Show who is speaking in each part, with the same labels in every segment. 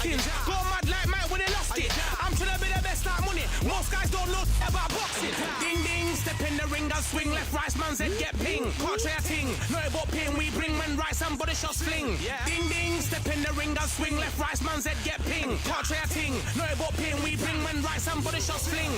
Speaker 1: things. Go mad like Mike when they lost it. I'm trying to be the best like money. Most guys don't know about boxing. Ding ding, step in the ring and swing. Left, right, man's head get ping. Can't try a ting. No about ping. We bring men right, some body shots fling. Ding ding, step in the ring and swing. Left, right, man's head get ping. Can't try a ting. No about ping. We bring men right, some body shots fling.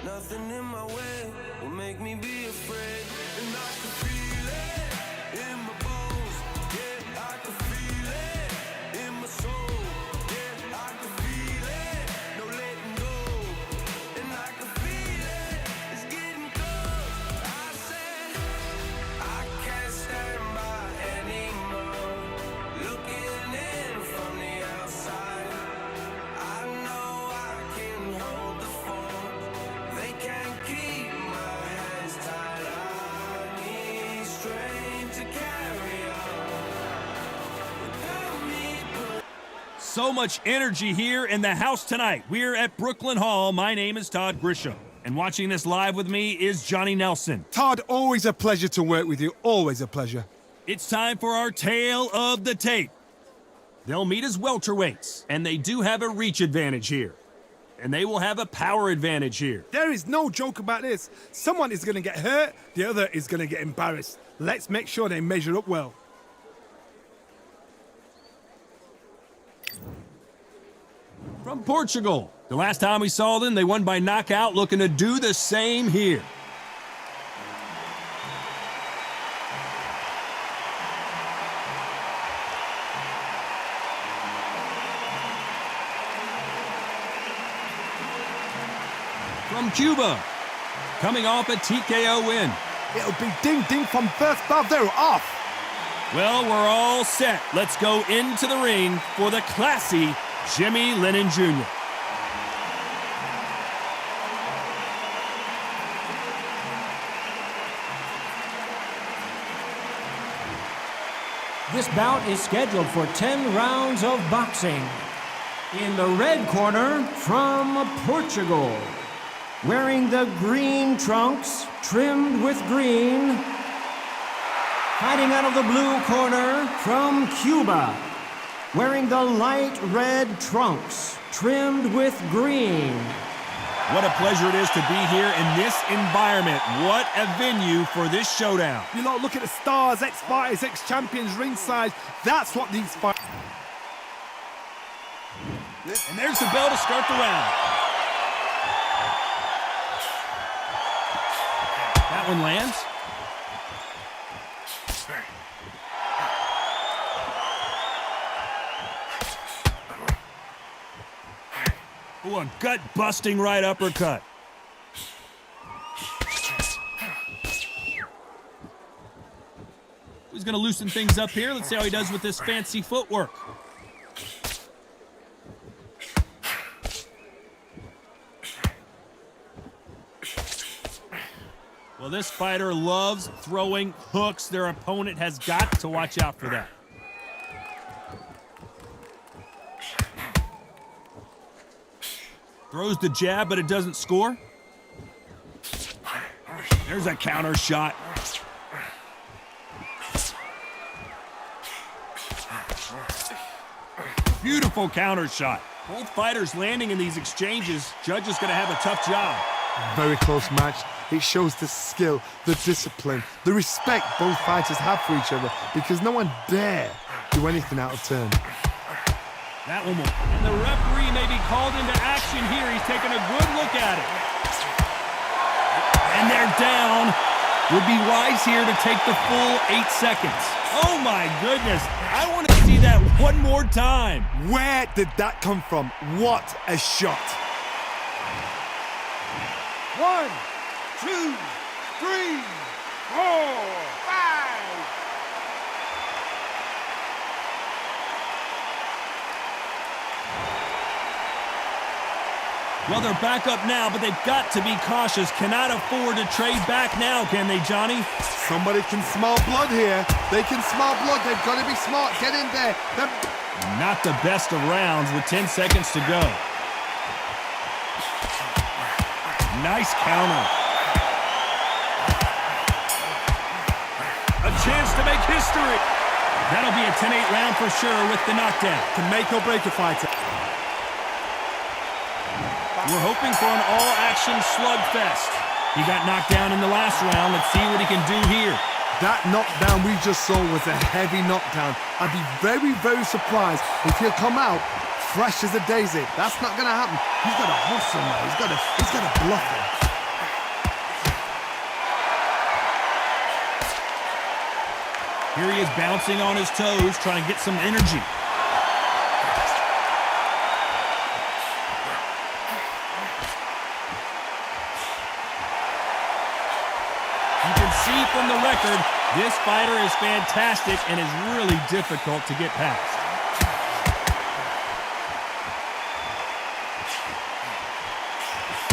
Speaker 2: Nothing in my way will make me be afraid. And I can feel it in my bones. Yeah, I can feel it in my soul. Yeah, I can feel it, no letting go. And I can feel it, it's getting close. I said, I can't stand by anymore. Looking in from the outside, I know I can hold the phone. They can't keep my hands tied. I need strength to carry on. Without me,
Speaker 3: So much energy here in the house tonight. We're at Brooklyn Hall. My name is Todd Grisham. And watching this live with me is Johnny Nelson.
Speaker 4: Todd, always a pleasure to work with you. Always a pleasure.
Speaker 3: It's time for our tale of the tape. They'll meet as welterweights, and they do have a reach advantage here. And they will have a power advantage here.
Speaker 4: There is no joke about this. Someone is going to get hurt, the other is going to get embarrassed. Let's make sure they measure up well.
Speaker 3: From Portugal. The last time we saw them, they won by knockout, looking to do the same here. From Cuba, coming off a TKO win.
Speaker 4: It'll be ding-ding from first bout. They're off.
Speaker 3: Well, we're all set. Let's go into the ring for the classy Jimmy Lennon Jr.
Speaker 5: This bout is scheduled for 10 rounds of boxing. In the red corner, from Portugal, wearing the green trunks trimmed with green, fighting out of the blue corner, from Cuba, wearing the light red trunks trimmed with green.
Speaker 3: What a pleasure it is to be here in this environment. What a venue for this showdown.
Speaker 4: You lot, look at the stars, ex-fighters, ex-champions ringside. That's what these fights...
Speaker 3: And there's the bell to start the round. That one lands. Ooh, a gut-busting right uppercut. He's going to loosen things up here. Let's see how he does with this fancy footwork. Well, this fighter loves throwing hooks. Their opponent has got to watch out for that. Throws the jab, but it doesn't score. There's a counter shot. Beautiful counter shot. Both fighters landing in these exchanges. Judge is going to have a tough job.
Speaker 4: Very close match. It shows the skill, the discipline, the respect both fighters have for each other because no one dare do anything out of turn.
Speaker 3: That one will. And the referee may be called into action here. He's taking a good look at it. And they're down. Would be wise here to take the full 8 seconds. Oh my goodness. I want to see that one more time.
Speaker 4: Where did that come from? What a shot. 1, 2, 3, 4, 5.
Speaker 3: Well, they're back up now, but they've got to be cautious. Cannot afford to trade back now, can they, Johnny?
Speaker 4: Somebody can smell blood here. They can smell blood. They've got to be smart. Get in there.
Speaker 3: Not the best of rounds with 10 seconds to go. Nice counter. A chance to make history. That'll be a 10-8 round for sure with the knockdown.
Speaker 4: To make or break a fighter.
Speaker 3: We're hoping for an all-action slugfest. He got knocked down in the last round. Let's see what he can do here.
Speaker 4: That knockdown we just saw was a heavy knockdown. I'd be very, very surprised if he'll come out fresh as a daisy. That's not going to happen. He's got to hustle now. He's got to bluff him.
Speaker 3: Here he is bouncing on his toes, trying to get some energy. See from the record, this fighter is fantastic and is really difficult to get past.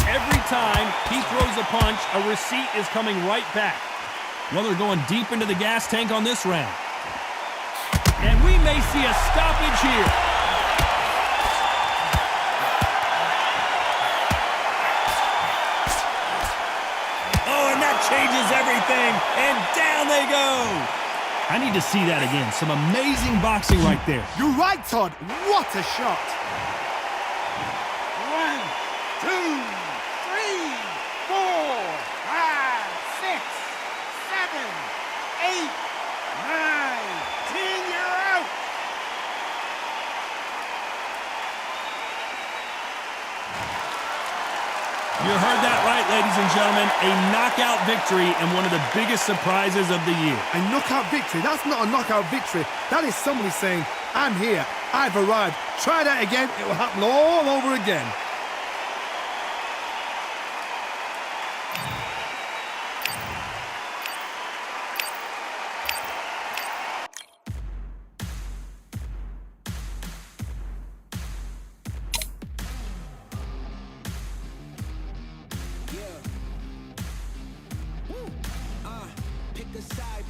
Speaker 3: Every time he throws a punch, a receipt is coming right back. Well, they're going deep into the gas tank on this round. And we may see a stoppage here. Changes everything, and down they go. I need to see that again. Some amazing boxing right there.
Speaker 4: You're right, Todd. What a shot. 1, 2, 3, 4, 5, 6, 7, 8, 9, 10. You're out.
Speaker 3: You heard that right, ladies and gentlemen. A knockout victory and one of the biggest surprises of the year.
Speaker 4: A knockout victory? That's not a knockout victory. That is somebody saying, I'm here, I've arrived. Try that again, it will happen all over again.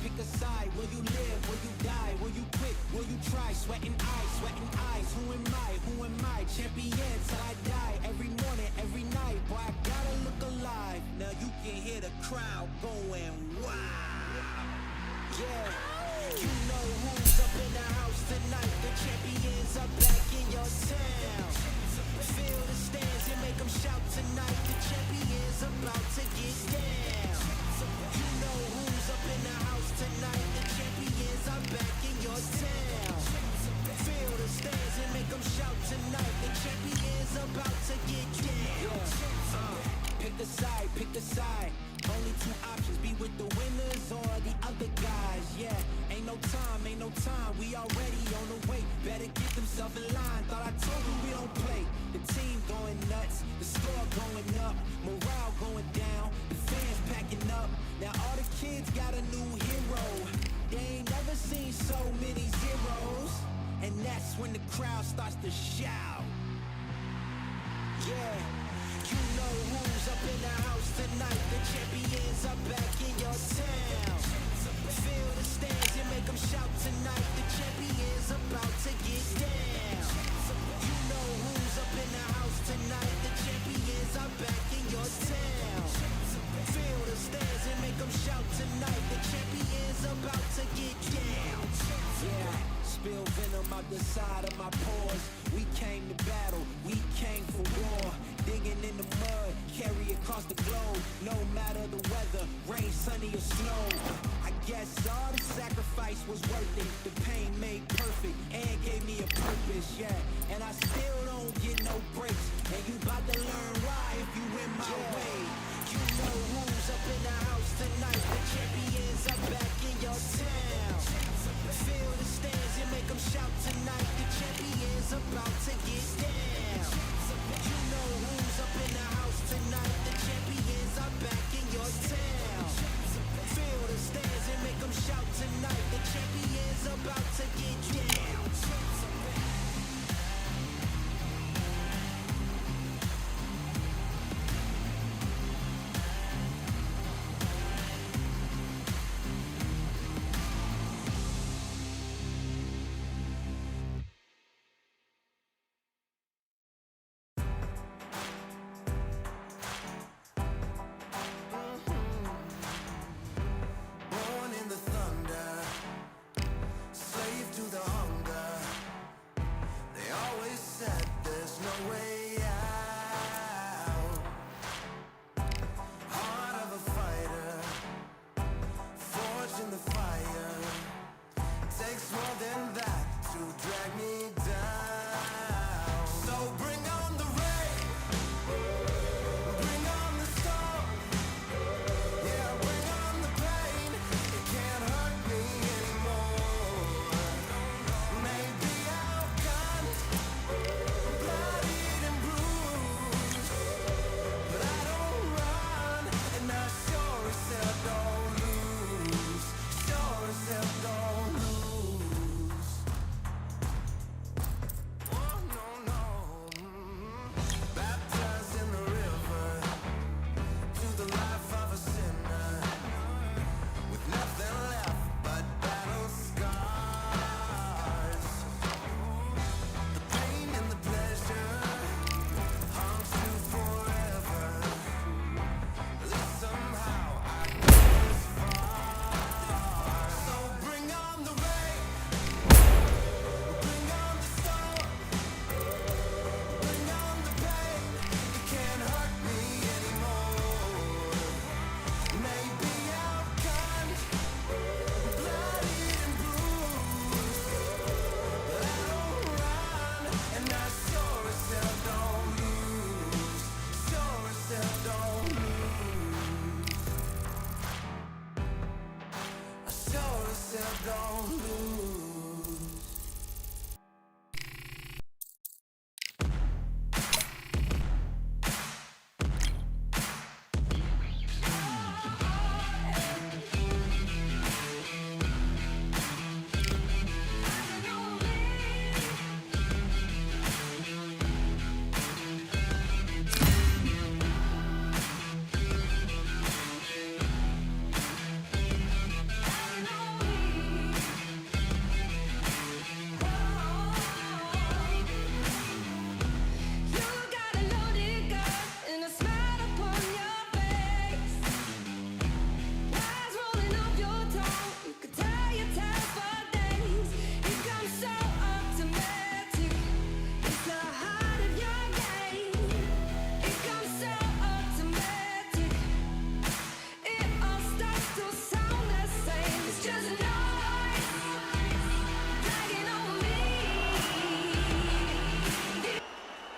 Speaker 6: Pick a side. Will you live? Will you die? Will you quit? Will you try? Sweating eyes. Who am I? Champion till I die. Every morning, every night. Boy, I gotta look alive. Now you can hear the crowd going wow. Yeah, you know who's up in the house tonight. The champions are back in your town. Feel the stands and make them shout tonight. The champions about to get down. You know who's up in the house tonight. The champions are back in your town. Feel the stands and make them shout tonight. The champions about to get down. Pick a side. Only two options, be with the winners or the other guys. Yeah, ain't no time. We already on the way. Better get themselves in line. Thought I told you we don't play. The team going going nuts, the score going up, morale going down, the fans packing up. Now all the kids got a new hero. They ain't never seen so many zeros. And that's when the crowd starts to shout. Yeah, you know who's up in the house tonight. The champions are back in your town. Feel the stands and make them shout tonight. The champions about to get down. You know who's up in the house tonight. The champions are back in your town. Feel the stands and make them shout tonight. The champions about to get down. Yeah, spill venom out the side of my pores. We came to battle, we came for war. Digging in the mud, carry across the globe. No matter the weather, rain, sunny or snow. I guess all the sacrifice was worth it. The pain made perfect and gave me a purpose, yeah. And I still don't get no breaks. And you bout to learn why if you in my way. You know who's up in the house tonight. The champions are back in your town. Feel the stands and make them shout tonight. The champions about to get down. You know who's up in the house tonight. The champions are back in your town. Feel the stands and make them shout tonight. The champions about to get down.
Speaker 2: Born in the thunder, slave to the hunger. They always said there's no way out. Heart of a fighter, forged in the fire. Takes more than that to drag me down. So bring on the rain, bring on the storm. Yeah, bring on the pain. It can't hurt me anymore. Maybe outgunned, bloodied and bruised, but I don't run, and I sure as hell don't lose. Sure as hell don't lose. Oh no no. Baptized in the river to the life of a sinner, with nothing left but battle scars. The pain and the pleasure haunt you forever. At least somehow I get this far. So bring on the rain, bring on the storm, bring on the pain. It can't hurt me anymore. Maybe outgunned, bloodied and bruised, but I don't run, and I sure as hell don't lose. Sure as hell don't lose. I sure as hell don't lose.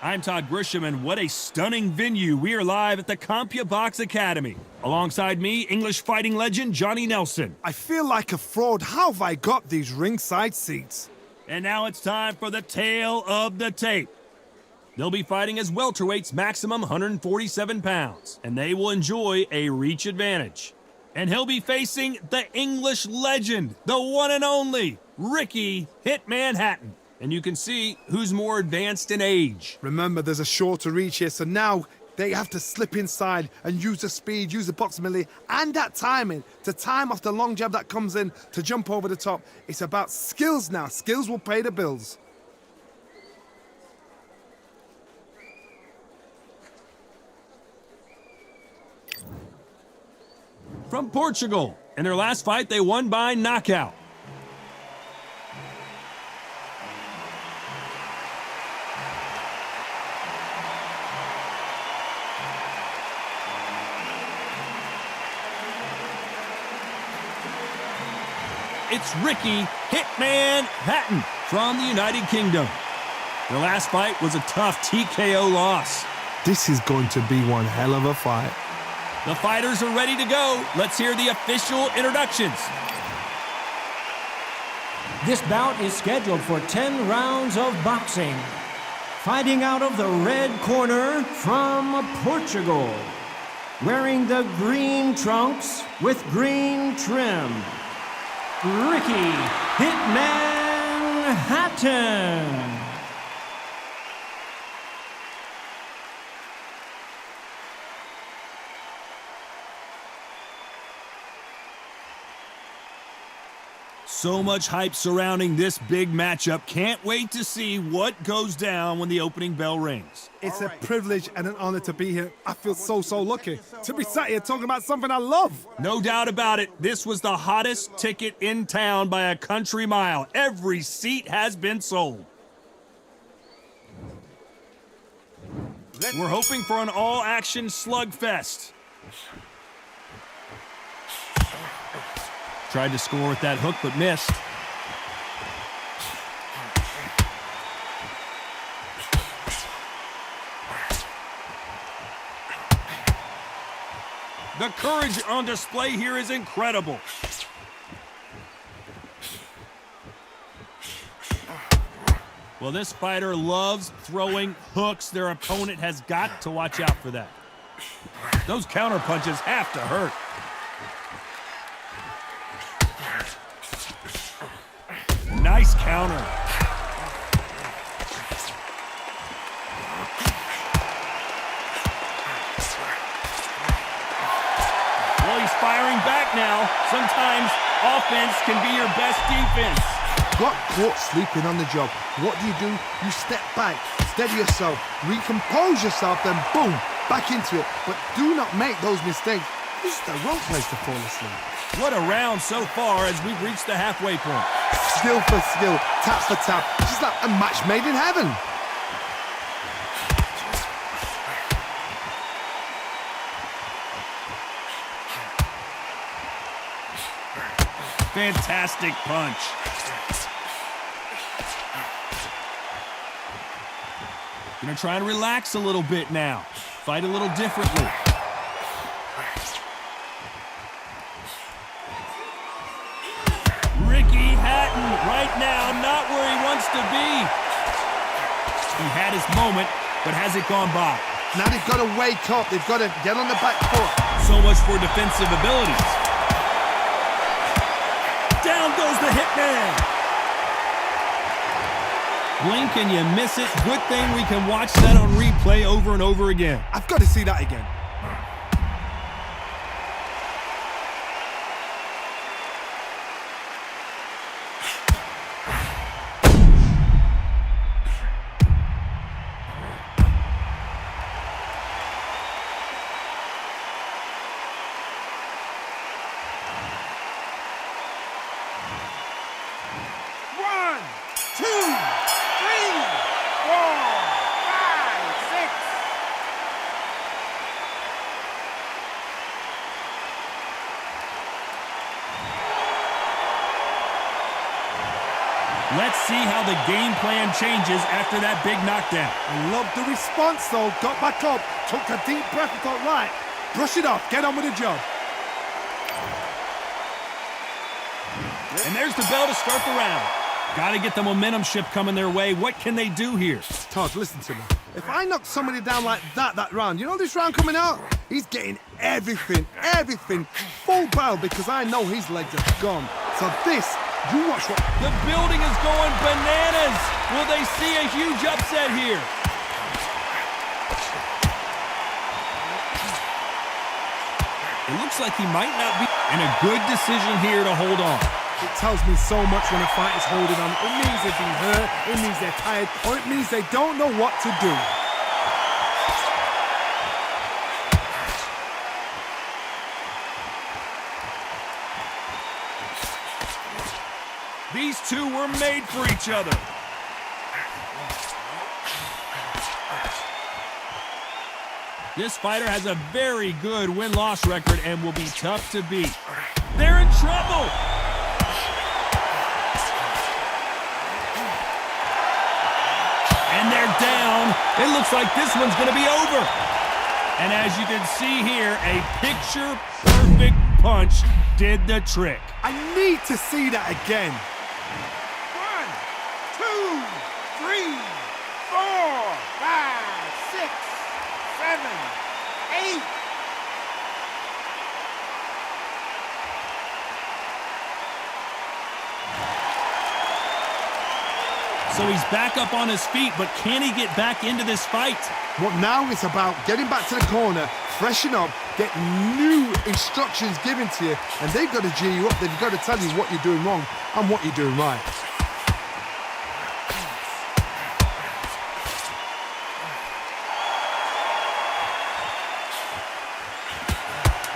Speaker 3: I'm Todd Grisham, and what a stunning venue. We are live at the CompuBox Academy. Alongside me, English fighting legend Johnny Nelson.
Speaker 4: I feel like a fraud. How have I got these ringside seats?
Speaker 3: And now it's time for the tale of the tape. They'll be fighting as welterweights, maximum 147 pounds, and they will enjoy a reach advantage. And he'll be facing the English legend, the one and only, Ricky Hitman Hatton. And you can see who's more advanced in age.
Speaker 4: Remember, there's a shorter reach here, so now they have to slip inside and use the speed, use the proximity, and that timing to time off the long jab that comes in to jump over the top. It's about skills now. Skills will pay the bills.
Speaker 3: From Portugal. In their last fight, they won by knockout. It's Ricky Hitman Hatton from the United Kingdom. Their last fight was a tough TKO loss.
Speaker 4: This is going to be one hell of a fight.
Speaker 3: The fighters are ready to go. Let's hear the official introductions.
Speaker 5: This bout is scheduled for 10 rounds of boxing. Fighting out of the red corner from Portugal. Wearing the green trunks with green trim. Ricky Hitman Hatton.
Speaker 3: So much hype surrounding this big matchup. Can't wait to see what goes down when the opening bell rings.
Speaker 4: It's a privilege and an honor to be here. I feel so lucky to be sat here talking about something I love.
Speaker 3: No doubt about it, this was the hottest ticket in town by a country mile. Every seat has been sold. We're hoping for an all-action slugfest. Tried to score with that hook, but missed. The courage on display here is incredible. Well, this fighter loves throwing hooks. Their opponent has got to watch out for that. Those counter punches have to hurt. Nice counter. Well, he's firing back now. Sometimes offense can be your best defense.
Speaker 4: Got caught sleeping on the job. What do? You step back, steady yourself, recompose yourself, then boom, back into it. But do not make those mistakes. This is the wrong place to fall asleep.
Speaker 3: What a round so far as we've reached the halfway point.
Speaker 4: Skill for skill, tap for tap. Just like a match made in heaven.
Speaker 3: Fantastic punch. Gonna try and relax a little bit now. Fight a little differently. Ricky Hatton right now not where he wants to be. He had his moment, but has it gone by?
Speaker 4: Now they've got to wake up. They've got to get on the back foot.
Speaker 3: So much for defensive abilities. Down goes the Hitman. Blink and you miss it. Good thing we can watch that on replay over and over again.
Speaker 4: I've got to see that again.
Speaker 3: Let's see how the game plan changes after that big knockdown.
Speaker 4: I love the response, though. Got back up, took a deep breath and thought, right, brush it off, get on with the job.
Speaker 3: And there's the bell to start the round. Got to get the momentum shift coming their way. What can they do here?
Speaker 4: Todd, listen to me. If I knock somebody down like that round, you know this round coming out? He's getting everything, full barrel because I know his legs are gone. So this, you watch what...
Speaker 3: The building is going bananas. Will they see a huge upset here? It looks like he might not be... And a good decision here to hold on.
Speaker 4: It tells me so much when a fight is holding on. It means they've been hurt, it means they're tired, or it means they don't know what to do.
Speaker 3: These two were made for each other. This fighter has a very good win-loss record and will be tough to beat. They're in trouble. And they're down. It looks like this one's going to be over. And as you can see here, a picture-perfect punch did the trick.
Speaker 4: I need to see that again.
Speaker 7: 1, 2, 3, 4, 5, 6, 7, 8.
Speaker 3: So he's back up on his feet, but can he get back into this fight?
Speaker 4: What now is about getting back to the corner, freshen up, get new instructions given to you, and they've got to G you up. They've got to tell you what you're doing wrong and what you're doing right.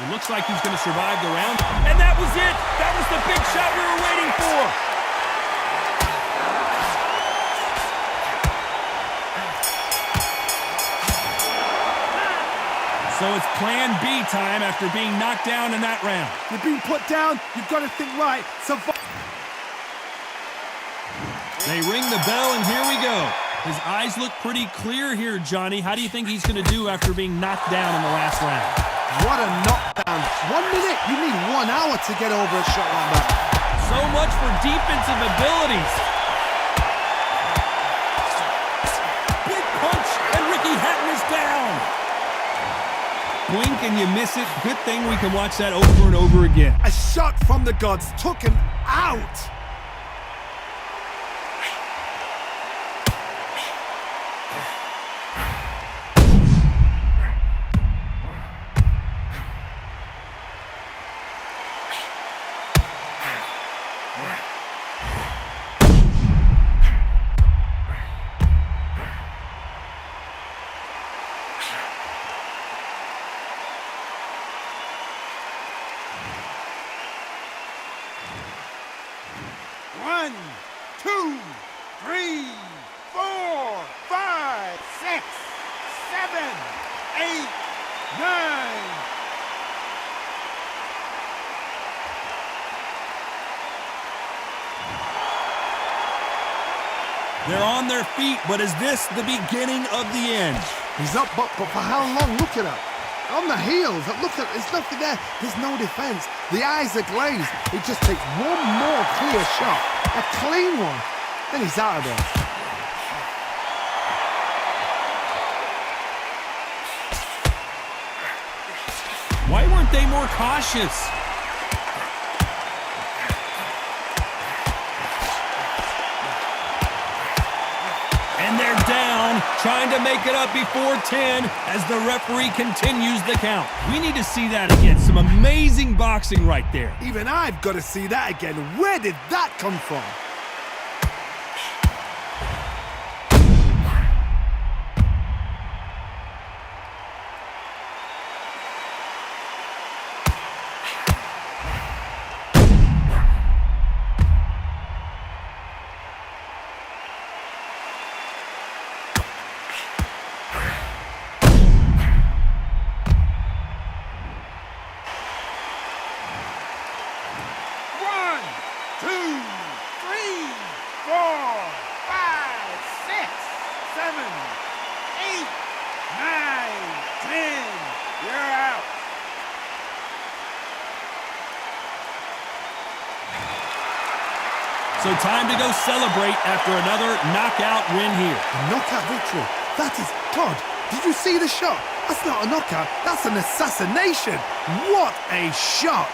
Speaker 3: It looks like he's going to survive the round. And that was it. That was the big shot we were waiting for. So it's plan B time after being knocked down in that round.
Speaker 4: You've been put down. You've got to think right.
Speaker 3: They ring the bell, and here we go. His eyes look pretty clear here, Johnny. How do you think he's going to do after being knocked down in the last round?
Speaker 4: What a knockdown. 1 minute. You need 1 hour to get over a shot like that.
Speaker 3: So much for defensive abilities. Big punch, and Ricky Hatton is down. Blink and you miss it. Good thing we can watch that over and over again.
Speaker 4: A shot from the gods took him out.
Speaker 7: One, 2, 3, 4, 5, 6, 7, 8, 9.
Speaker 3: They're on their feet, but is this the beginning of the end?
Speaker 4: He's up, but for how long? Look at that. On the heels, look at, there's nothing there. There's no defense. The eyes are glazed. It just takes one more clear shot, a clean one, then he's out of there.
Speaker 3: Why weren't they more cautious? And they're down, trying to make it up before 10 as the referee continues the count. We need to see that again. Some amazing boxing right there.
Speaker 4: Even I've got to see that again. Where did that come from?
Speaker 3: So time to go celebrate after another knockout win here.
Speaker 4: A knockout victory. That is, Todd, did you see the shot? That's not a knockout, that's an assassination. What a shot.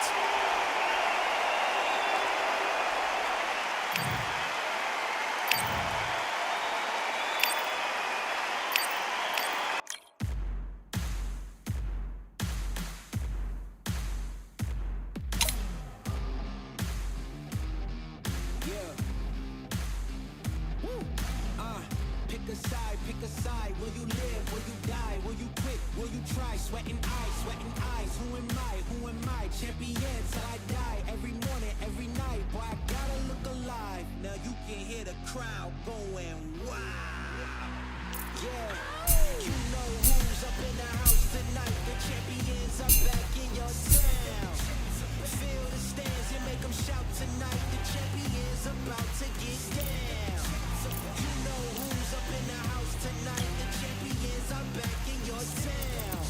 Speaker 6: Pick a side. Will you live? Will you die? Will you quit? Will you try? Sweating eyes. Who am I? Who am I? Champion till I die. Every morning, every night. Boy, I gotta look alive. Now you can hear the crowd going wow. Yeah, you know who's up in the house tonight. The champions are back in your town. Feel the stands and make them shout tonight. The champions about to get down. You know who's up in the house tonight. The champions are back in your town.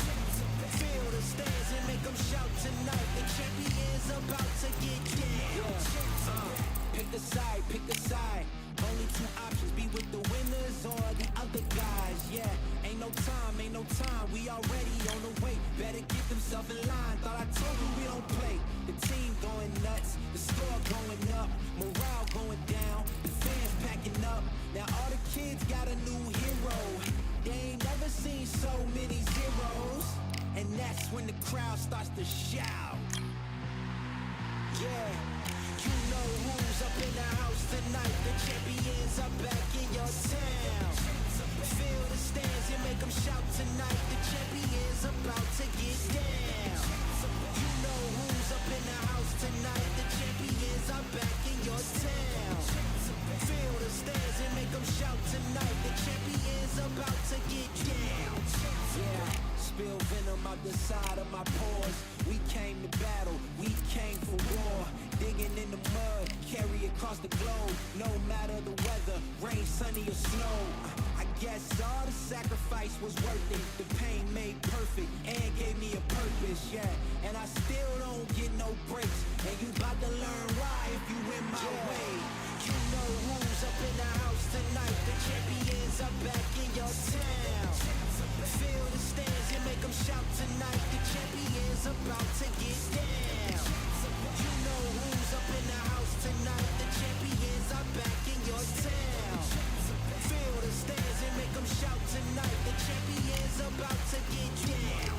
Speaker 6: Feel the stands and make them shout tonight. The champions about to get down. Pick a side, pick a side. Only two options, be with the winners or the other guys. Yeah, ain't no time, we already on the way. Better get themselves in line, thought I told you we don't play. The team going nuts, the score going up, morale going down, the fans packing up. Now all the kids got a new hero. They ain't never seen so many zeros. And that's when the crowd starts to shout. Yeah, you know who's up in the house tonight. The champions are back in your town. Feel the stands and make them shout tonight. The champions about to get down. You know who's up in the house tonight. The champions are back in your town. Feel the stands and make them shout tonight. The champions about to get down. Yeah, spill venom out the side of my pores. We came to battle, we came for war. Digging in the mud, carry across the globe. No matter the weather, rain, sunny or snow. I guess all the sacrifice was worth it. The pain made perfect and gave me a purpose, yeah. And I still don't get no breaks. And you about to learn why if you in my way. You know who's up in the house tonight. The champions are back in your town. Feel the stands and make them shout tonight. The champions about to get down. You know who's up in the house tonight. The champions are back in your town. Feel the stands and make them shout tonight. The champions about to get down.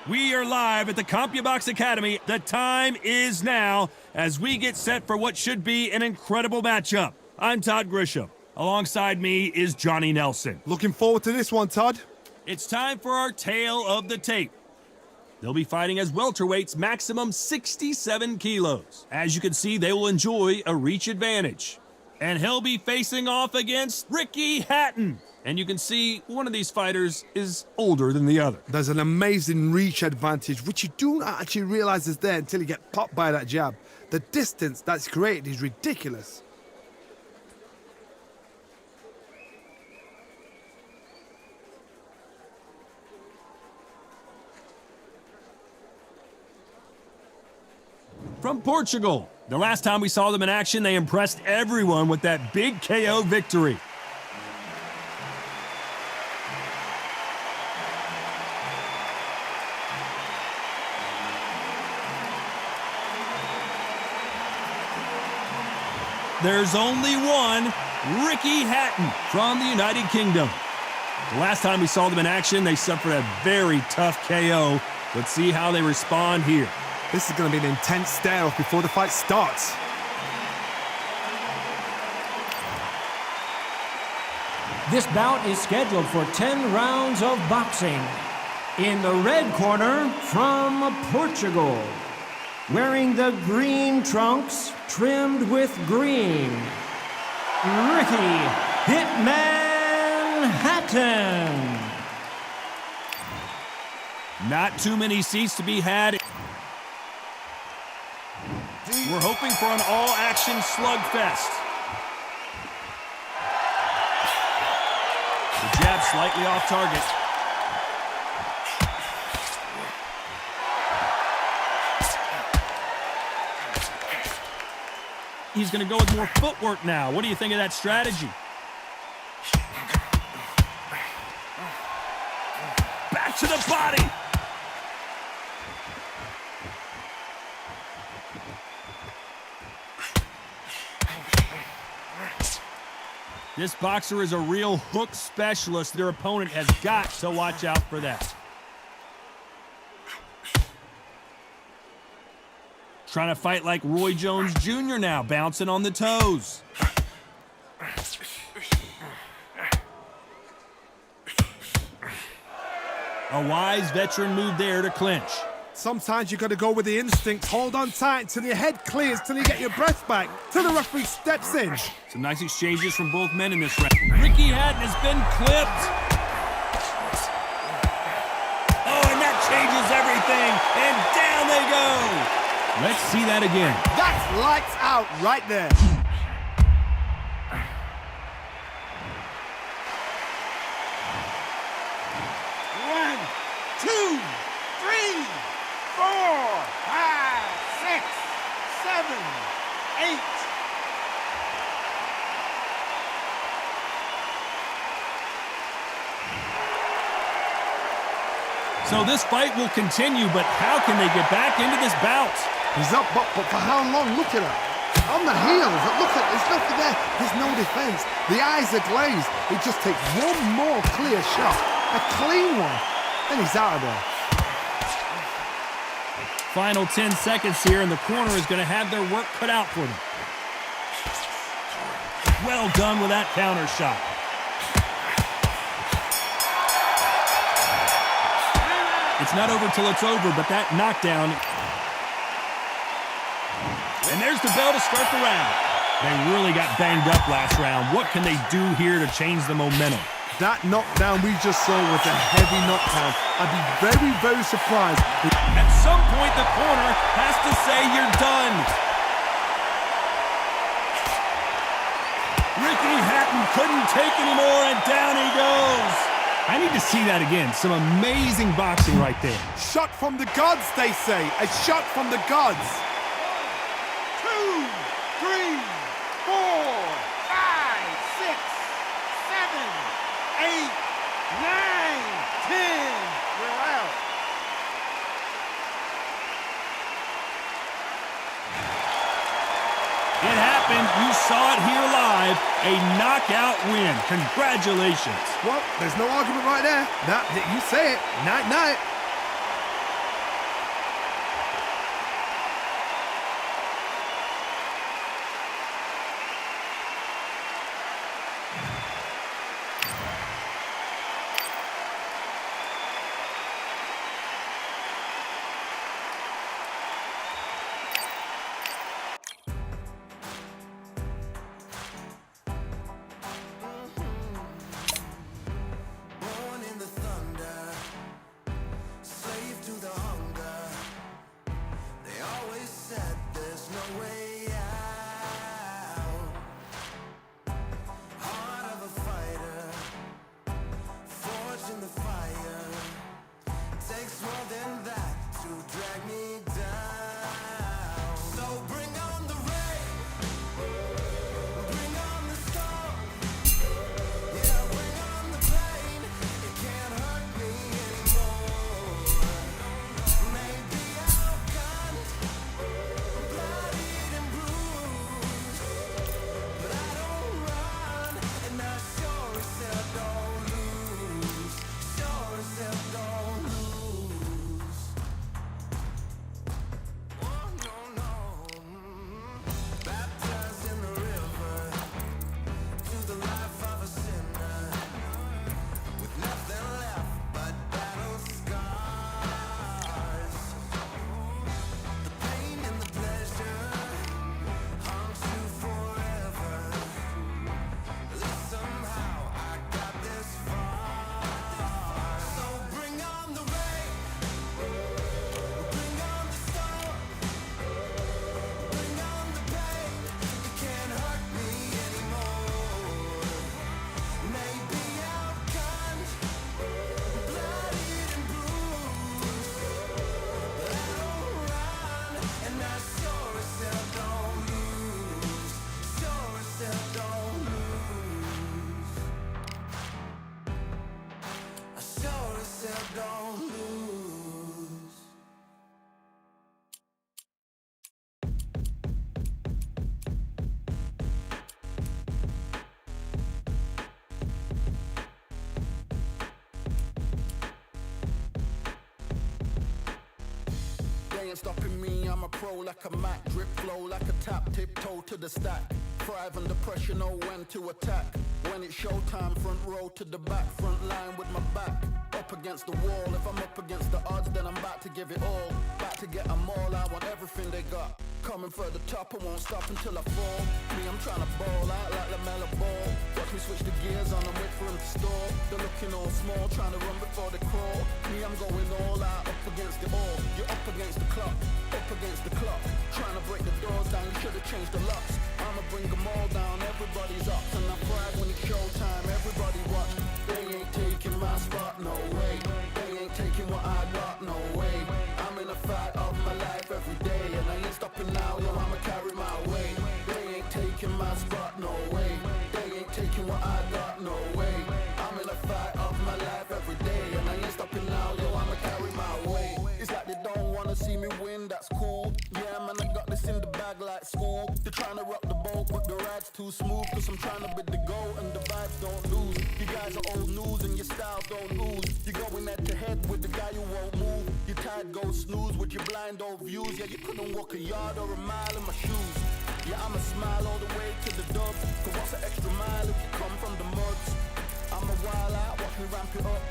Speaker 3: We are live at the CompuBox Academy. The time is now as we get set for what should be an incredible matchup. I'm Todd Grisham. Alongside me is Johnny Nelson.
Speaker 4: Looking forward to this one, Todd.
Speaker 3: It's time for our tale of the tape. They'll be fighting as welterweights, maximum 67 kilos. As you can see, they will enjoy a reach advantage. And he'll be facing off against Ricky Hatton. And you can see one of these fighters is older than the other.
Speaker 4: There's an amazing reach advantage, which you don't actually realize is there until you get popped by that jab. The distance that's created is ridiculous.
Speaker 3: From Portugal, the last time we saw them in action, they impressed everyone with that big KO victory. There's only one, Ricky Hatton from the United Kingdom. The last time we saw them in action, they suffered a very tough KO. Let's see how they respond here.
Speaker 4: This is going to be an intense stare-off before the fight starts.
Speaker 5: This bout is scheduled for 10 rounds of boxing. In the red corner, from Portugal, wearing the green trunks trimmed with green, Ricky Hitman Hatton.
Speaker 3: Not too many seats to be had. We're hoping for an all-action slugfest. The jab slightly off target. He's going to go with more footwork now. What do you think of that strategy? Back to the body. This boxer is a real hook specialist. Their opponent has got to watch out for that. Trying to fight like Roy Jones Jr. now, bouncing on the toes. A wise veteran move there to clinch.
Speaker 4: Sometimes you got to go with the instincts. Hold on tight till your head clears, till you get your breath back, till the referee steps in.
Speaker 3: Some nice exchanges from both men in this round. Ricky Hatton has been clipped. Oh, and that changes everything. And down they go. Let's see that again.
Speaker 4: That's lights out right there.
Speaker 7: One, two, three, 4, 5, 6, 7, 8.
Speaker 3: So this fight will continue, but how can they get back into this bout?
Speaker 4: He's up, but for how long? Look at him. On the heels. Look at, there's nothing there. There's no defense. The eyes are glazed. It just takes one more clear shot. A clean one. Then he's out of there.
Speaker 3: Final 10 seconds here, and the corner is going to have their work cut out for them. Well done with that counter shot. It's not over till it's over, but that knockdown. And there's the bell to start the round. They really got banged up last round. What can they do here to change the momentum?
Speaker 4: That knockdown we just saw was a heavy knockdown. I'd be very, very surprised.
Speaker 3: At some point, the corner has to say you're done. Ricky Hatton couldn't take anymore, and down he goes. I need to see that again. Some amazing boxing right there.
Speaker 4: Shot from the gods, they say. A shot from the gods.
Speaker 7: 2, 3, 4, 5, 6, 7, 8, 9, 10. We're out.
Speaker 3: It happened. You saw it here live. A knockout win. Congratulations.
Speaker 4: Well, there's no argument right there. You say it. Night-night.
Speaker 8: ain't stopping me, I'm a pro like a Mac. Drip flow like a tap, tiptoe to the stack. Thrive under pressure, know when to attack. When it's showtime, front row to the back. Front line with my back up against the wall. If I'm up against the odds, then I'm about to give it all. Back to get them all, I want everything they got. Coming for the top, I won't stop until I fall. Me, I'm trying to ball out like LaMelo Ball. Watch me switch the gears on and wait for him to stall. They're looking all small, trying to run before they crawl. Me, I'm going all out, up against it all. You're up against the clock, up against the clock. Trying to break the doors down, you should've changed the locks. I'ma bring them all down, everybody's up. And I thrive when it's showtime, everybody watch. They ain't taking my spot, no way. They ain't taking what I got, no way. I'm in a fight of my life every day, and I ain't stopping now, yo, I'ma carry my weight. They ain't taking my spot, no way. They ain't taking what I got, no way. I'm in a fight of my life every day, and I ain't stopping now, yo, I'ma carry my weight. It's like they don't wanna see me win, that's cool. Yeah, man, I got this in the bag like school. They're trying to rock the boat, but the ride's too smooth. Cause I'm trying to bid the goal, and the vibes don't lose. You guys are old news, and your style don't lose. You're going head to head with the guy who won't move. Your tide goes snooze with your blind old views. Yeah, you couldn't walk a yard or a mile in my shoes. Yeah, I'ma smile all the way to the dub. Cause what's an extra mile if you come from the muds? I'm a wild out, watch me ramp it up.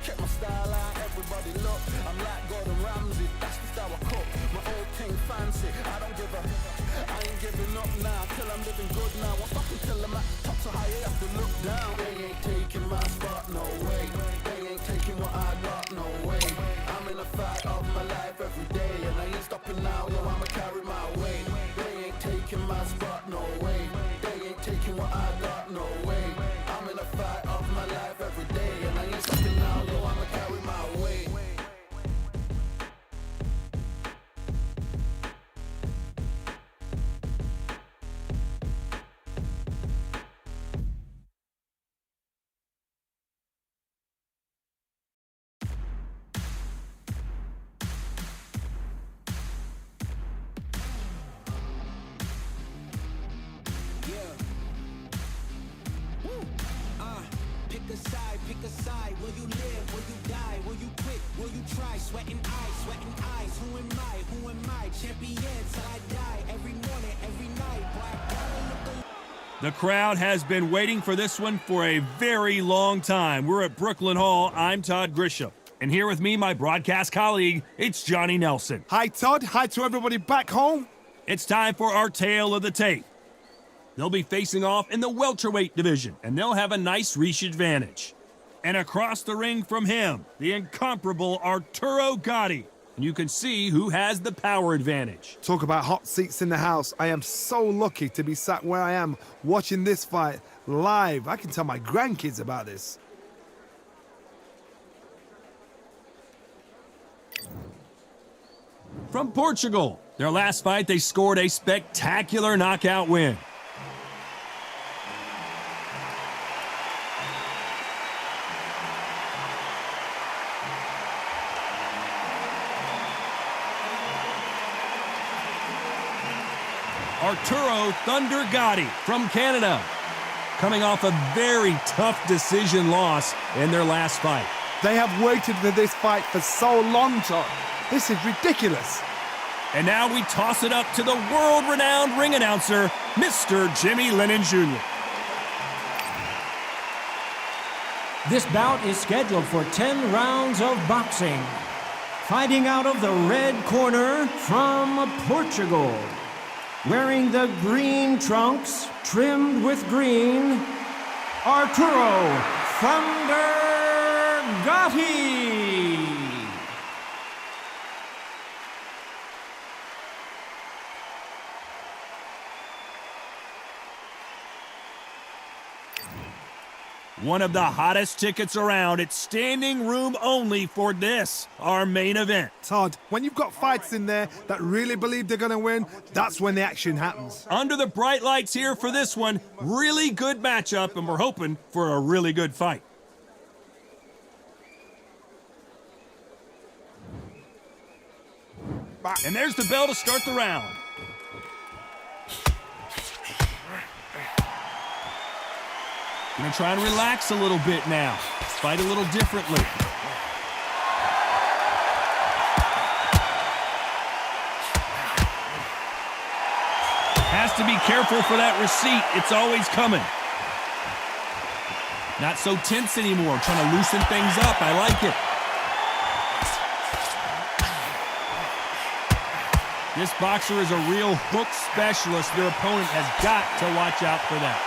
Speaker 8: Check my style out, everybody look. I'm like Gordon Ramsay, that's the style I cook. My old thing fancy, I don't give a. I ain't giving up now, till I'm living good now. Won't stop until I'm at top so high, I have to look down. They ain't taking my spot, no way. They ain't taking what I got, no way. I'm in a fight of my life every day, and I ain't stopping now, yo, I'ma carry my weight. They ain't taking my spot, no way. They ain't taking what I got, no way. I'm in a fight of my life every day, and I ain't stopping now, yo, I'ma carry my weight.
Speaker 6: Pick a side. Will you live? Will you die? Will you quit? Will you try? Sweating eyes. Who am I? Champion till I die. Every morning, every night. Boy, I gotta look.
Speaker 3: The crowd has been waiting for this one for a very long time. We're at Brooklyn Hall. I'm Todd Grisham. And here with me, my broadcast colleague, it's Johnny Nelson.
Speaker 4: Hi, Todd. Hi to everybody back home.
Speaker 3: It's time for our tale of the tape. They'll be facing off in the welterweight division, and they'll have a nice reach advantage. And across the ring from him, the incomparable Arturo Gatti. And you can see who has the power advantage.
Speaker 4: Talk about hot seats in the house. I am so lucky to be sat where I am watching this fight live. I can tell my grandkids about this.
Speaker 3: From Portugal, their last fight, they scored a spectacular knockout win. Arturo Thunder Gatti from Canada, coming off a very tough decision loss in their last fight.
Speaker 4: They have waited for this fight for so long, Todd. This is ridiculous.
Speaker 3: And now we toss it up to the world-renowned ring announcer, Mr. Jimmy Lennon Jr.
Speaker 5: This bout is scheduled for 10 rounds of boxing. Fighting out of the red corner from Portugal, wearing the green trunks trimmed with green, Arturo Thunder Gatti.
Speaker 3: One of the hottest tickets around. It's standing room only for this, our main event.
Speaker 4: Todd, when you've got fights in there that really believe they're going to win, that's when the action happens.
Speaker 3: Under the bright lights here for this one, really good matchup, and we're hoping for a really good fight. And there's the bell to start the round. Gonna try and relax a little bit now. Fight a little differently. to be careful for that receipt. It's always coming. Not so tense anymore, trying to loosen things up. I like it. This boxer is a real hook specialist. Their opponent has got to watch out for that.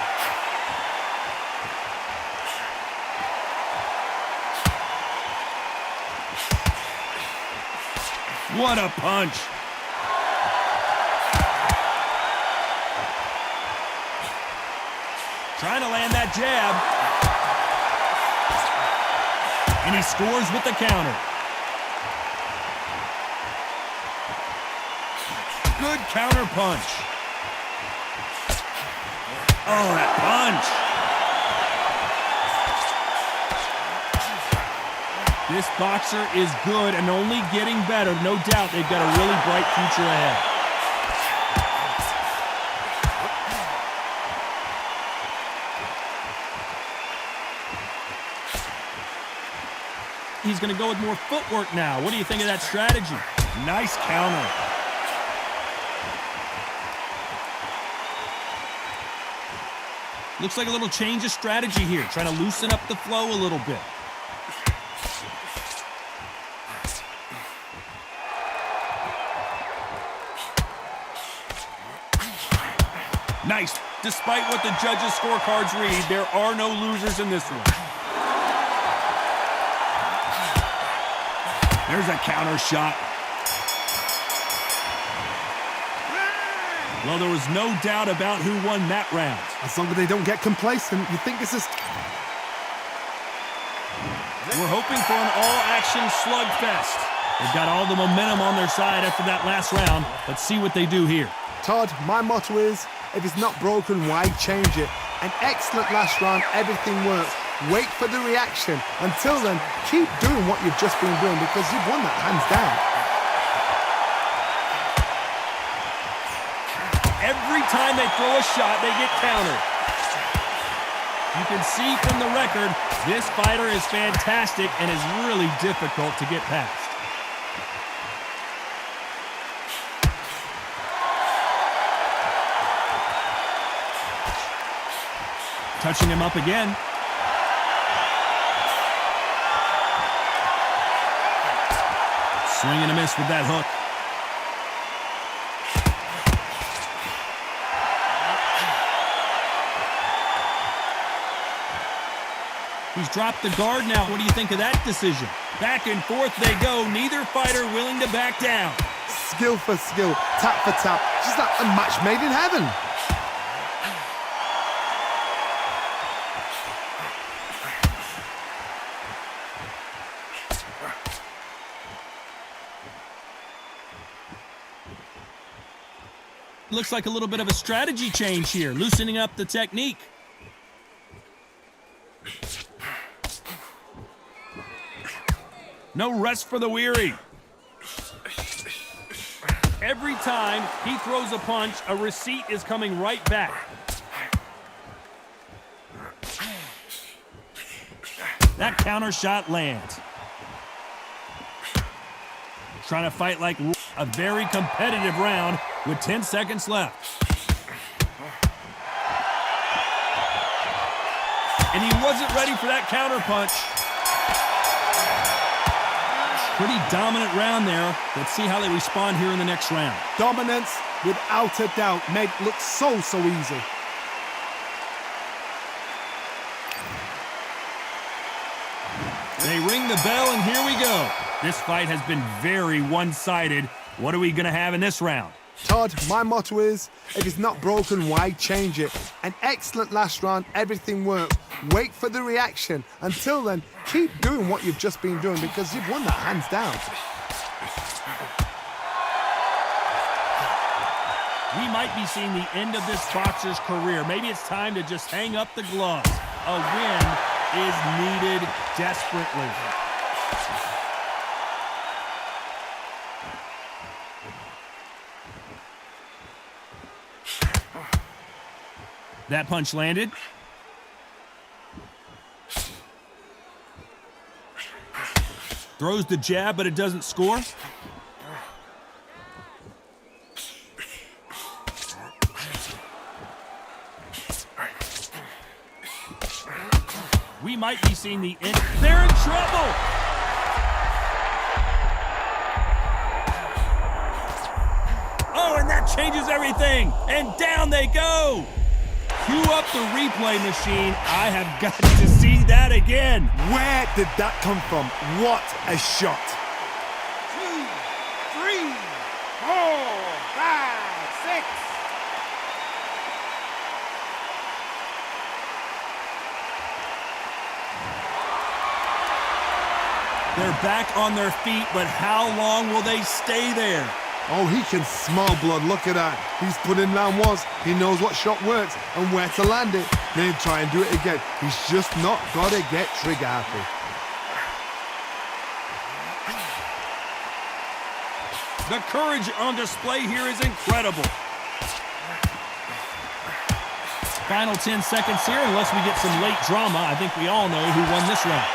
Speaker 3: What a punch. Trying to land that jab. And he scores with the counter. Good counter punch. Oh, that punch. This boxer is good and only getting better. No doubt they've got a really bright future ahead. He's going to go with more footwork now. What do you think of that strategy? Nice counter. Looks like a little change of strategy here, trying to loosen up the flow a little bit. Nice. Despite what the judges' scorecards read, there are no losers in this one. There's a counter shot. Well, there was no doubt about who won that round.
Speaker 4: As long as they don't get complacent, you think this is...
Speaker 3: We're hoping for an all-action slugfest. They've got all the momentum on their side after that last round. Let's see what they do here.
Speaker 4: Todd, my motto is, if it's not broken, why change it? An excellent last round, everything works. Wait for the reaction. Until then, keep doing what you've just been doing because you've won that hands down.
Speaker 3: Every time they throw a shot, they get countered. You can see from the record, this fighter is fantastic and is really difficult to get past. Touching him up again. Swing and a miss with that hook. He's dropped the guard now. What do you think of that decision? Back and forth they go. Neither fighter willing to back down.
Speaker 4: Skill for skill, tap for tap. Just like a match made in heaven.
Speaker 3: Looks like a little bit of a strategy change here, loosening up the technique. No rest for the weary. Every time he throws a punch, a receipt is coming right back. That counter shot lands. Trying to fight like a very competitive round with 10 seconds left. And he wasn't ready for that counter punch. Pretty dominant round there. Let's see how they respond here in the next round.
Speaker 4: Dominance, without a doubt, made it look so easy.
Speaker 3: They ring the bell, and here we go. This fight has been very one-sided. What are we going to have in this round?
Speaker 4: Todd, my motto is, if it's not broken, why change it? An excellent last round, everything works. Wait for the reaction. Until then, keep doing what you've just been doing because you've won that hands down.
Speaker 3: We might be seeing the end of this boxer's career. Maybe it's time to just hang up the gloves. A win is needed desperately. That punch landed. Throws the jab, but it doesn't score. We might be seeing the end. They're in trouble! Oh, and that changes everything! And down they go! Cue up the replay machine. I have got to see that again.
Speaker 4: Where did that come from? What a shot.
Speaker 7: 2, 3, 4, 5, 6.
Speaker 3: They're back on their feet, but how long will they stay there?
Speaker 4: Oh, he can smell blood. Look at that. He's put in round once. He knows what shot works and where to land it. Then try and do it again. He's just not got to get trigger happy.
Speaker 3: The courage on display here is incredible. Final 10 seconds here, unless we get some late drama. I think we all know who won this round.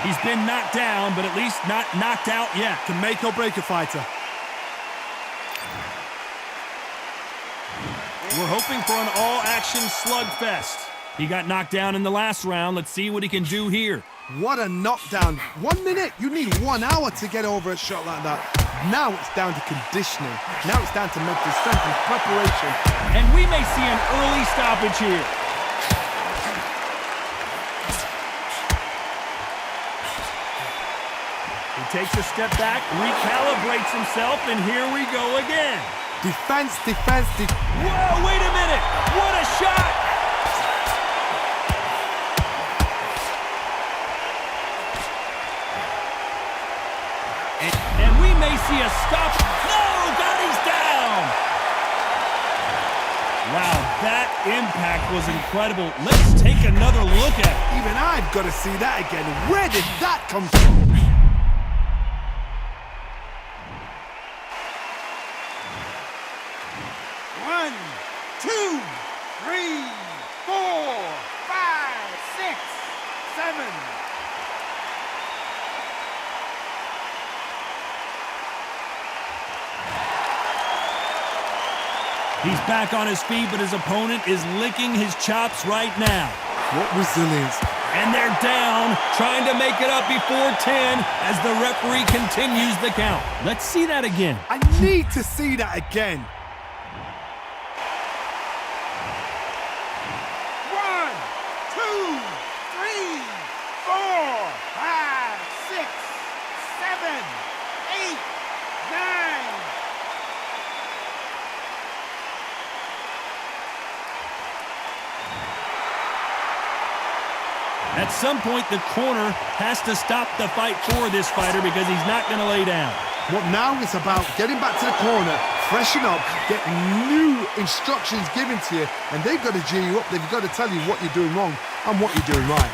Speaker 3: He's been knocked down, but at least not knocked out yet.
Speaker 4: Can make or break a fighter.
Speaker 3: We're hoping for an all-action slugfest. He got knocked down in the last round. Let's see what he can do here.
Speaker 4: What a knockdown. 1 minute. You need 1 hour to get over a shot like that. Now it's down to conditioning. Now it's down to mental strength and preparation.
Speaker 3: And we may see an early stoppage here. He takes a step back, recalibrates himself, and here we go again.
Speaker 4: Defense.
Speaker 3: Whoa, wait a minute! What a shot! And we may see a stop. No, God, he's down! Wow, that impact was incredible. Let's take another look at it.
Speaker 4: Even I've got to see that again. Where did that come from?
Speaker 7: One, 2, 3, 4, 5, 6, 7.
Speaker 3: He's back on his feet, but his opponent is licking his chops right now.
Speaker 4: What resilience.
Speaker 3: And they're down, trying to make it up before 10 as the referee continues the count. Let's see that again.
Speaker 4: I need to see that again.
Speaker 7: 1, 2, 3, 4, 5, 6, 7, 8, 9.
Speaker 3: At some point, the corner has to stop the fight for this fighter because he's not going to lay down.
Speaker 4: What now is about getting back to the corner, freshen up, get new instructions given to you, and they've got to G you up. They've got to tell you what you're doing wrong and what you're doing right.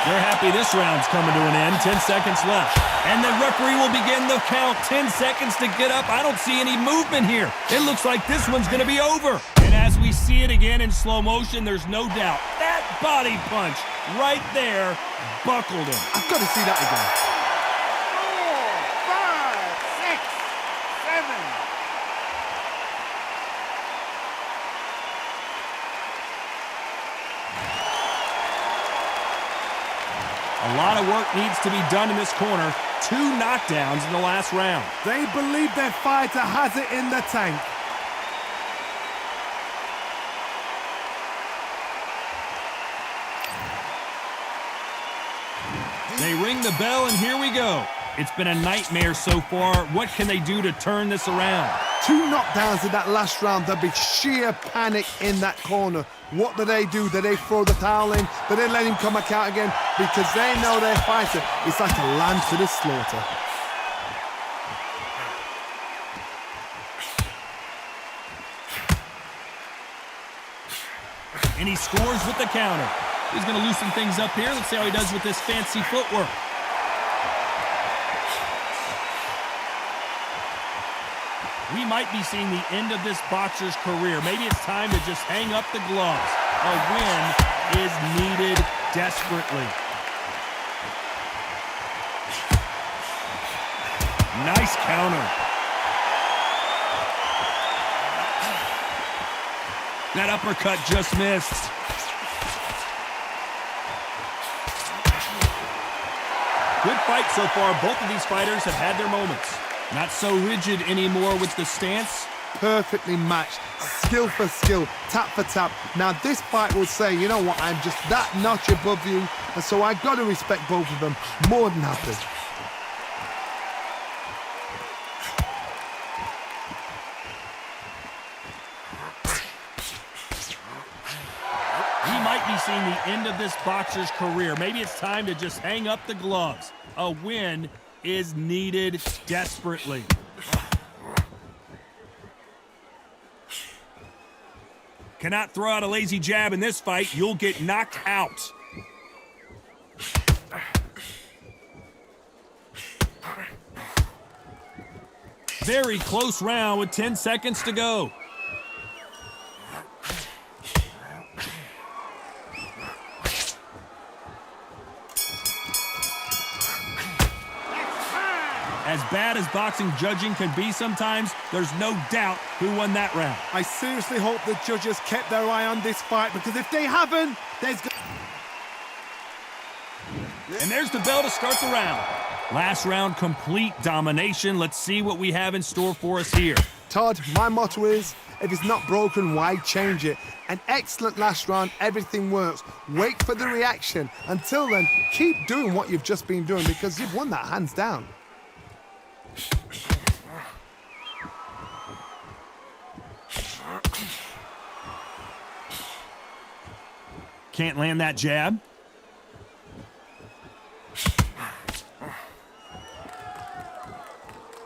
Speaker 3: They're happy this round's coming to an end. 10 seconds left. And the referee will begin the count. 10 seconds to get up. I don't see any movement here. It looks like this one's going to be over. And as we see it again in slow motion, there's no doubt that body punch right there buckled him.
Speaker 4: I've got to see that again.
Speaker 7: 4, 5, 6, 7.
Speaker 3: A lot of work needs to be done in this corner. 2 knockdowns in the last round.
Speaker 4: They believe their fighter has it in the tank.
Speaker 3: They ring the bell, and here we go. It's been a nightmare so far. What can they do to turn this around?
Speaker 4: 2 knockdowns in that last round. There'll be sheer panic in that corner. What do? Do they throw the towel in? Do they let him come back out again? Because they know their fighter is like a lamb to the slaughter.
Speaker 3: And he scores with the counter. He's going to loosen things up here. Let's see how he does with this fancy footwork. We might be seeing the end of this boxer's career. Maybe it's time to just hang up the gloves. A win is needed desperately. Nice counter. That uppercut just missed. Good fight so far. Both of these fighters have had their moments. Not so rigid anymore with the stance.
Speaker 4: Perfectly matched, skill for skill, tap for tap. Now this fight will say, you know what, I'm just that notch above you, and so I got to respect both of them more than happy.
Speaker 3: We might be seeing the end of this boxer's career. Maybe it's time to just hang up the gloves. A win is needed desperately. Cannot throw out a lazy jab in this fight. You'll get knocked out. Very close round with 10 seconds to go. As bad as boxing judging can be sometimes, there's no doubt who won that round.
Speaker 4: I seriously hope the judges kept their eye on this fight, because if they haven't, there's...
Speaker 3: And there's the bell to start the round. Last round, complete domination. Let's see what we have in store for us here.
Speaker 4: Todd, my motto is, if it's not broken, why change it? An excellent last round, everything works. Wait for the reaction. Until then, keep doing what you've just been doing, because you've won that hands down.
Speaker 3: Can't land that jab.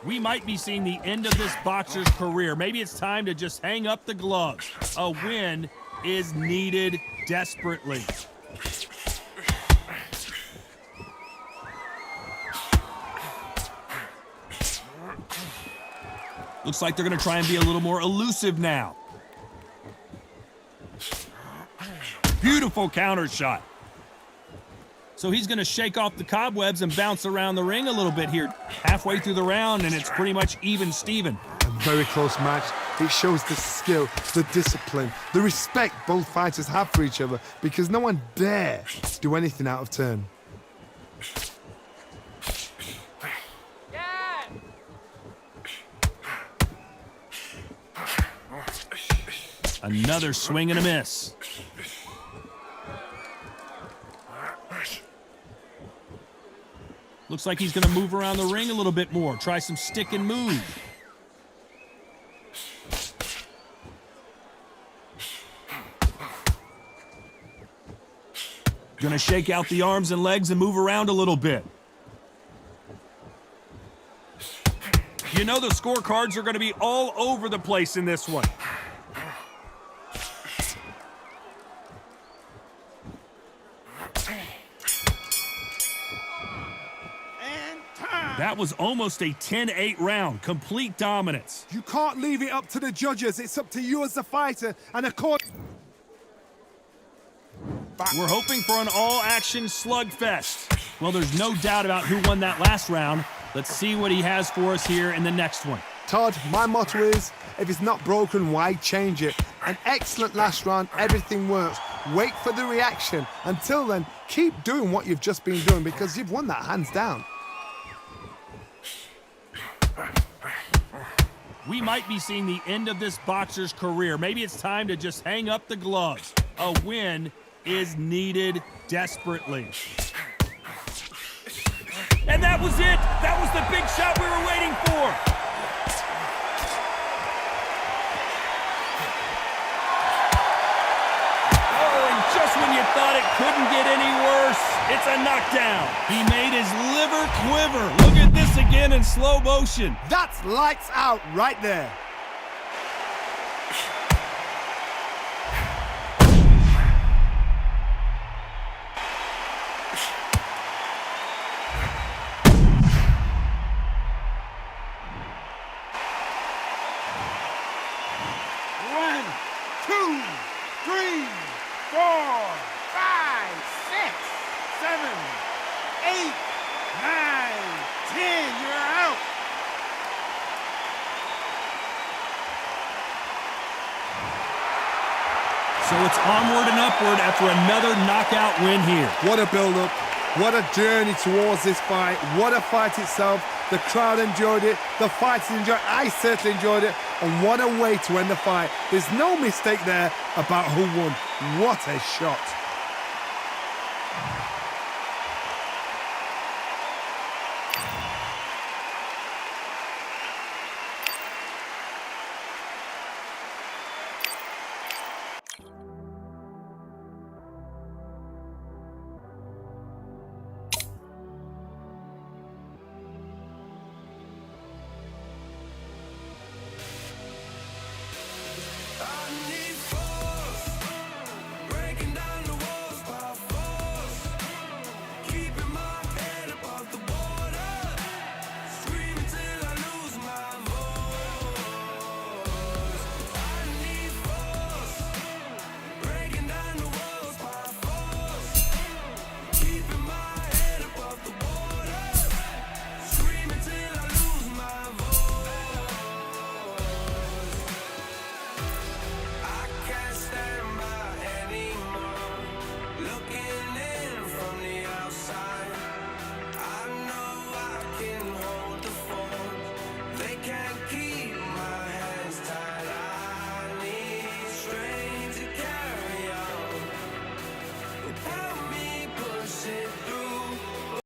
Speaker 3: We might be seeing the end of this boxer's career. Maybe it's time to just hang up the gloves. A win is needed desperately. Looks like they're going to try and be a little more elusive now. Beautiful counter shot. So he's going to shake off the cobwebs and bounce around the ring a little bit here. Halfway through the round, and it's pretty much even Steven.
Speaker 4: A very close match. It shows the skill, the discipline, the respect both fighters have for each other, because no one dare do anything out of turn.
Speaker 3: Another swing and a miss. Looks like he's going to move around the ring a little bit more. Try some stick and move. Going to shake out the arms and legs and move around a little bit. You know the scorecards are going to be all over the place in this one. That was almost a 10-8 round. Complete dominance.
Speaker 4: You can't leave it up to the judges. It's up to you as the fighter, and of course...
Speaker 3: We're hoping for an all-action slugfest. Well, there's no doubt about who won that last round. Let's see what he has for us here in the next one.
Speaker 4: Todd, my motto is, if it's not broken, why change it? An excellent last round, everything works. Wait for the reaction. Until then, keep doing what you've just been doing, because you've won that hands down.
Speaker 3: We might be seeing the end of this boxer's career. Maybe it's time to just hang up the gloves. A win is needed desperately. And that was it. That was the big shot we were waiting for. Oh, and just when you thought it couldn't get any worse, it's a knockdown. He made his liver quiver. Look at this again in slow motion.
Speaker 4: That's lights out right there.
Speaker 3: So it's onward and upward after another knockout win here.
Speaker 4: What a build-up. What a journey towards this fight. What a fight itself. The crowd enjoyed it. The fighters enjoyed it. I certainly enjoyed it. And what a way to end the fight. There's no mistake there about who won. What a shot.